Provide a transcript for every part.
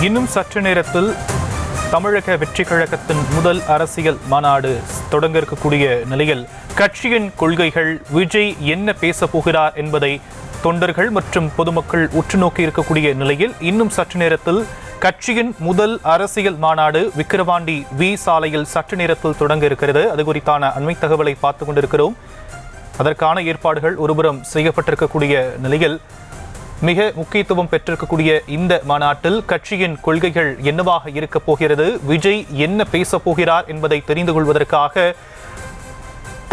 இன்னும் சற்று நேரத்தில் தமிழக வெற்றி கழகத்தின் முதல் அரசியல் மாநாடு தொடங்க இருக்கக்கூடிய நிலையில் கட்சியின் கொள்கைகள், விஜய் என்ன பேச போகிறார் என்பதை தொண்டர்கள் மற்றும் பொதுமக்கள் உற்று நோக்கி இருக்கக்கூடிய நிலையில் இன்னும் சற்று நேரத்தில் கட்சியின் முதல் அரசியல் மாநாடு விக்கிரவாண்டி வி சாலையில் சற்று நேரத்தில் தொடங்க இருக்கிறது. அது குறித்தான அண்மை தகவலை பார்த்துக் கொண்டிருக்கிறோம். அதற்கான ஏற்பாடுகள் ஒருபுறம் செய்யப்பட்டிருக்கக்கூடிய நிலையில் மிக முக்கியத்துவம் பெற்றிருக்கக்கூடிய இந்த மாநாட்டில் கட்சியின் கொள்கைகள் என்னவாக இருக்க போகிறது, விஜய் என்ன பேச போகிறார் என்பதை தெரிந்து கொள்வதற்காக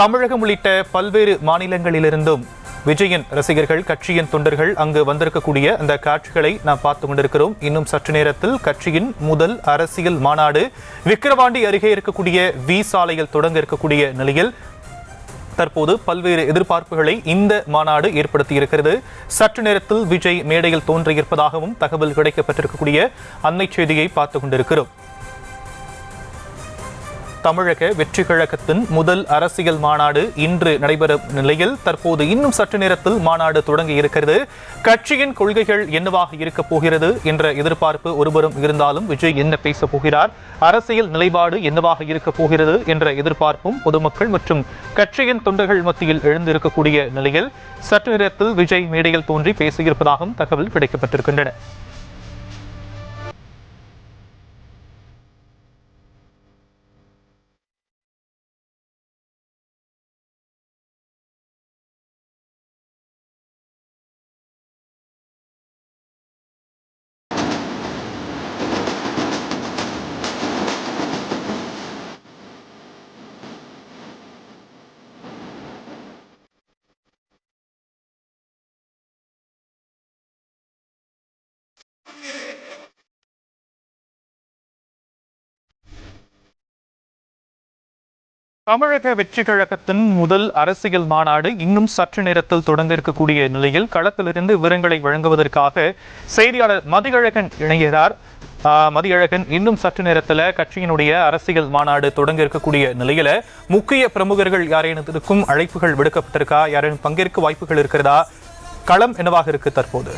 தமிழகம் உள்ளிட்ட பல்வேறு மாநிலங்களிலிருந்தும் விஜயின் ரசிகர்கள், கட்சியின் தொண்டர்கள் அங்கு வந்திருக்கக்கூடிய அந்த காட்சிகளை நாம் பார்த்து கொண்டிருக்கிறோம். இன்னும் சற்று நேரத்தில் கட்சியின் முதல் அரசியல் மாநாடு விக்கிரவாண்டி அருகே இருக்கக்கூடிய வி சாலையில் தொடங்க இருக்கக்கூடிய நிலையில் தற்போது பல்வேறு எதிர்பார்ப்புகளை இந்த மாநாடு ஏற்படுத்தி இருக்கிறது. சற்று நேரத்தில் விஜய் மேடையில் தோன்றியிருப்பதாகவும் தகவல் கிடைக்கப்பட்டிருக்கக்கூடிய அன்னை செய்தியை பார்த்துக் கொண்டிருக்கிறோம். தமிழக வெற்றி கழகத்தின் முதல் அரசியல் மாநாடு இன்று நடைபெறும் நிலையில் தற்போது இன்னும் சற்று நேரத்தில் மாநாடு தொடங்கி இருக்கிறது. கட்சியின் கொள்கைகள் என்னவாக இருக்க போகிறது என்ற எதிர்பார்ப்பு ஒருபுறம் இருந்தாலும் விஜய் என்ன பேச போகிறார், அரசியல் நிலைப்பாடு என்னவாக இருக்க போகிறது என்ற எதிர்பார்ப்பும் பொதுமக்கள் மற்றும் கட்சியின் தொண்டர்கள் மத்தியில் எழுந்திருக்கக்கூடிய நிலையில் சற்று நேரத்தில் விஜய் மேடையில் தோன்றி பேசியிருப்பதாகவும் தகவல் கிடைக்கப்பட்டிருக்கின்றன. தமிழக வெற்றி கழகத்தின் முதல் அரசியல் மாநாடு இன்னும் சற்று நேரத்தில் தொடங்க இருக்கக்கூடிய நிலையில் களத்திலிருந்து விவரங்களை வழங்குவதற்காக செய்தியாளர் மதியழகன் இணைகிறார். மதியழகன், இன்னும் சற்று நேரத்தில் கட்சியினுடைய அரசியல் மாநாடு தொடங்க இருக்கக்கூடிய நிலையில முக்கிய பிரமுகர்கள் யாரேனுக்கும் அழைப்புகள் விடுக்கப்பட்டிருக்கா? யாரேனும் பங்கேற்க வாய்ப்புகள் இருக்கிறதா? களம் என்னவாக இருக்கு தற்போது?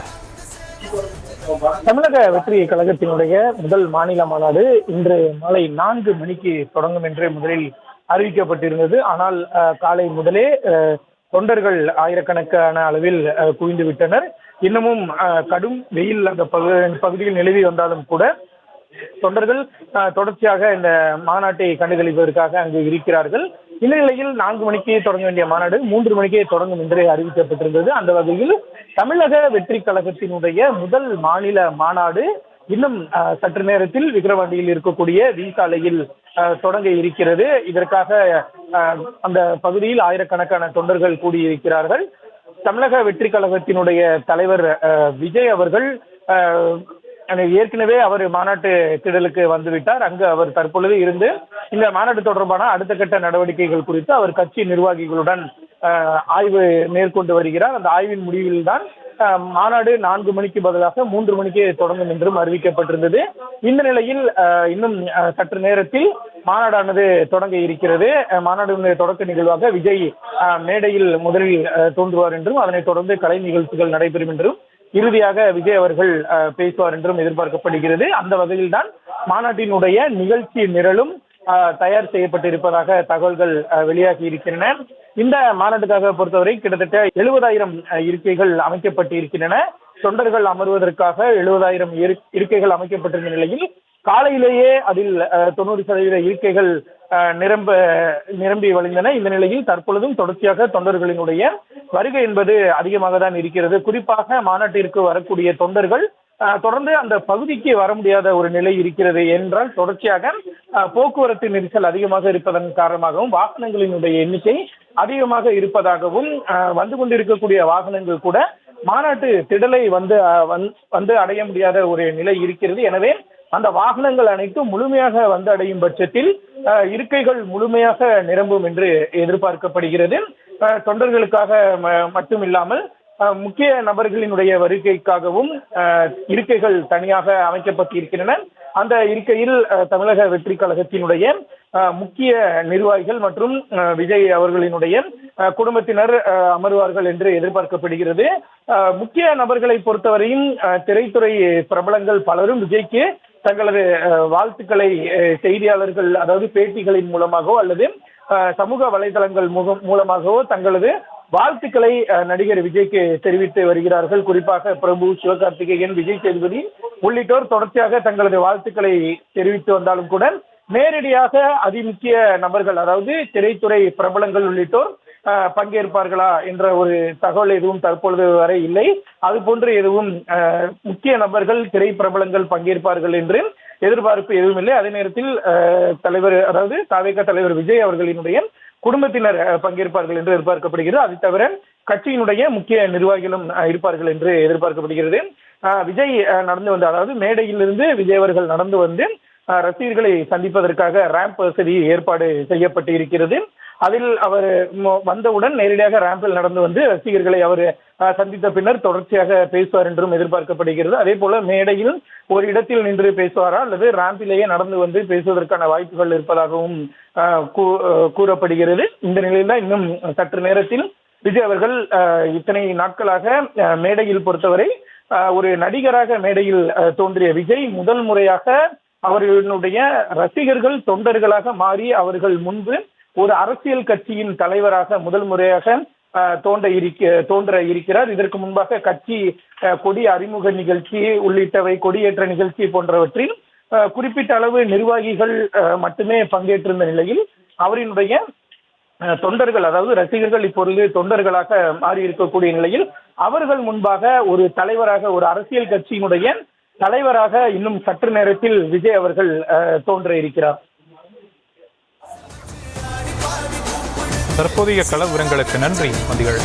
தமிழக வெற்றி கழகத்தினுடைய முதல் மாநில மாநாடு இன்று மாலை 4 மணிக்கு தொடங்கும் என்று முதலில் அறிவிக்கப்பட்டிருந்தது. ஆனால் காலை முதலே தொண்டர்கள் ஆயிரக்கணக்கான அளவில் குவிந்து விட்டனர். இன்னமும் கடும் வெயில் அந்த பகுதியில் நிலவி வந்தாலும் கூட தொண்டர்கள் தொடர்ச்சியாக இந்த மாநாட்டை கண்டுகளிப்பதற்காக அங்கு இருக்கிறார்கள். இந்த நிலையில் 4 மணிக்கு தொடங்க வேண்டிய மாநாடு 3 மணிக்கே தொடங்கும் என்று அறிவிக்கப்பட்டிருந்தது. அந்த வகையில் தமிழக வெற்றி கழகத்தினுடைய முதல் மாநில மாநாடு இன்னும் சற்று நேரத்தில் விக்கிரவாண்டியில் இருக்கக்கூடிய வி சாலையில் தொடங்க இருக்கிறது. இதற்காக அந்த பகுதியில் ஆயிரக்கணக்கான தொண்டர்கள் கூடியிருக்கிறார்கள். தமிழக வெற்றி கழகத்தினுடைய தலைவர் விஜய் அவர்கள் ஏற்கனவே அவர் மாநாட்டு திடலுக்கு வந்துவிட்டார். அங்கு அவர் தற்பொழுது இருந்து இந்த மாநாடு தொடர்பான அடுத்த கட்ட நடவடிக்கைகள் குறித்து அவர் கட்சி நிர்வாகிகளுடன் ஆய்வு மேற்கொண்டு வருகிறார். அந்த ஆய்வின் முடிவில் தான் மாநாடு 4 மணிக்கு பதிலாக 3 மணிக்கு தொடங்கும் என்றும் அறிவிக்கப்பட்டிருந்தது. இந்த நிலையில் இன்னும் சற்று நேரத்தில் மாநாடானது தொடங்க இருக்கிறது. மாநாடு தொடக்க நிகழ்வாக விஜய் மேடையில் முதலில் தோன்றுவார் என்றும் அதனைத் தொடர்ந்து கலை நிகழ்ச்சிகள் நடைபெறும் என்றும் இறுதியாக விஜய் அவர்கள் பேசுவார் என்றும் எதிர்பார்க்கப்படுகிறது. அந்த வகையில் தான் மாநாட்டினுடைய நிகழ்ச்சி நிரலும் தயார் செய்யப்பட்டிருப்பதாக தகவல்கள் வெளியாகி இருக்கின்றன. இந்த மாநாட்டுக்காக பொறுத்தவரை கிட்டத்தட்ட 70,000 இருக்கைகள் அமைக்கப்பட்டு இருக்கின்றன. தொண்டர்கள் அமர்வதற்காக 70,000 இருக்கைகள் அமைக்கப்பட்டிருந்த நிலையில் காலையிலேயே அதில் 90% இருக்கைகள் நிரம்பி வழிந்தன. இந்த நிலையில் தற்பொழுதும் தொடர்ச்சியாக தொண்டர்களினுடைய வருகை என்பது அதிகமாக தான் இருக்கிறது. குறிப்பாக மாநாட்டிற்கு வரக்கூடிய தொண்டர்கள் தொடர்ந்து அந்த பகுதிக்கு வர முடியாத ஒரு நிலை இருக்கிறது என்றால் தொடர்ச்சியாக போக்குவரத்து நெரிசல் அதிகமாக இருப்பதன் காரணமாகவும் வாகனங்களினுடைய எண்ணிக்கை அதிகமாக இருப்பதாகவும் வந்து கொண்டிருக்கக்கூடிய வாகனங்கள் கூட மாநாட்டு திடலை வந்து அடைய முடியாத ஒரு நிலை இருக்கிறது. எனவே அந்த வாகனங்கள் அனைத்தும் முழுமையாக வந்து அடையும் பட்சத்தில் இருக்கைகள் முழுமையாக நிரம்பும் என்று எதிர்பார்க்கப்படுகிறது. தொண்டர்களுக்காக மட்டும் இல்லாமல் முக்கிய நபர்களினுடைய வருகைக்காகவும் இருக்கைகள் தனியாக அமைக்கப்பட்டு இருக்கின்றன. அந்த இருக்கையில் தமிழக வெற்றி கழகத்தினுடைய முக்கிய நிர்வாகிகள் மற்றும் விஜய் அவர்களினுடைய குடும்பத்தினர் அமர்வார்கள் என்று எதிர்பார்க்கப்படுகிறது. முக்கிய நபர்களை பொறுத்தவரையும் திரைத்துறை பிரபலங்கள் பலரும் விஜய்க்கு தங்களது வாழ்த்துக்களை செய்தியாளர்கள், அதாவது பேட்டிகளின் மூலமாகவோ அல்லது சமூக வலைதளங்கள் மூலமாகவோ தங்களது வாழ்த்துக்களை நடிகர் விஜய்க்கு தெரிவித்து வருகிறார்கள். குறிப்பாக பிரபு, சிவகார்த்திகேயன், விஜய் சேதுபதி உள்ளிட்டோர் தொடர்ச்சியாக தங்களது வாழ்த்துக்களை தெரிவித்து வந்தாலும் கூட நேரடியாக அதிமுக்கிய நபர்கள், அதாவது திரைத்துறை பிரபலங்கள் உள்ளிட்டோர் பங்கேற்பார்களா என்ற ஒரு தகவல் எதுவும் தற்பொழுது வரை இல்லை. அது போன்று எதுவும் முக்கிய நபர்கள், திரை பிரபலங்கள் பங்கேற்பார்கள் என்று எதிர்பார்ப்பு எதுவும் இல்லை. அதே நேரத்தில் தலைவர், அதாவது தவிக தலைவர் விஜய் அவர்களினுடைய குடும்பத்தினர் பங்கேற்பார்கள் என்று எதிர்பார்க்கப்படுகிறது. அது தவிர கட்சியினுடைய முக்கிய நிர்வாகிகளும் இருப்பார்கள் என்று எதிர்பார்க்கப்படுகிறது. விஜய் நடந்து வந்து, அதாவது மேடையிலிருந்து விஜய் அவர்கள் நடந்து வந்து ரசிகர்களை சந்திப்பதற்காக ரேம்ப் வசதி ஏற்பாடு செய்யப்பட்டு இருக்கிறது. அதில் அவர் வந்தவுடன் நேரடியாக ரேம்பில் நடந்து வந்து ரசிகர்களை அவர் சந்தித்த பின்னர் தொடர்ச்சியாக பேசுவார் என்றும் எதிர்பார்க்கப்படுகிறது. அதே போல மேடையில் ஒரு இடத்தில் நின்று பேசுவாரா அல்லது ரேம்பிலேயே நடந்து வந்து பேசுவதற்கான வாய்ப்புகள் இருப்பதாகவும் கூறப்படுகிறது. இந்த நிலையில் தான் இன்னும் சற்று நேரத்தில் விஜய் அவர்கள் இத்தனை நாட்களாக மேடையில் பொறுத்தவரை ஒரு நடிகராக மேடையில் தோன்றிய விஜய் முதல் முறையாக அவர்களுடைய ரசிகர்கள் தொண்டர்களாக மாறி அவர்கள் முன்பு ஒரு அரசியல் கட்சியின் தலைவராக முதல் முறையாக தோன்ற இருக்கிறார். இதற்கு முன்பாக கட்சி கொடி அறிமுக நிகழ்ச்சி உள்ளிட்டவை, கொடியேற்ற நிகழ்ச்சி போன்றவற்றில் குறிப்பிட்ட அளவு நிர்வாகிகள் மட்டுமே பங்கேற்றிருந்த நிலையில் அவரினுடைய தொண்டர்கள், அதாவது ரசிகர்கள் இப்பொழுது தொண்டர்களாக மாறி இருக்கக்கூடிய நிலையில் அவர்கள் முன்பாக ஒரு தலைவராக, ஒரு அரசியல் கட்சியினுடைய தலைவராக இன்னும் சற்று நேரத்தில் விஜய் அவர்கள் தோன்ற இருக்கிறார். தற்போதைய கள விவரங்களுக்கு நன்றி மதிகள்.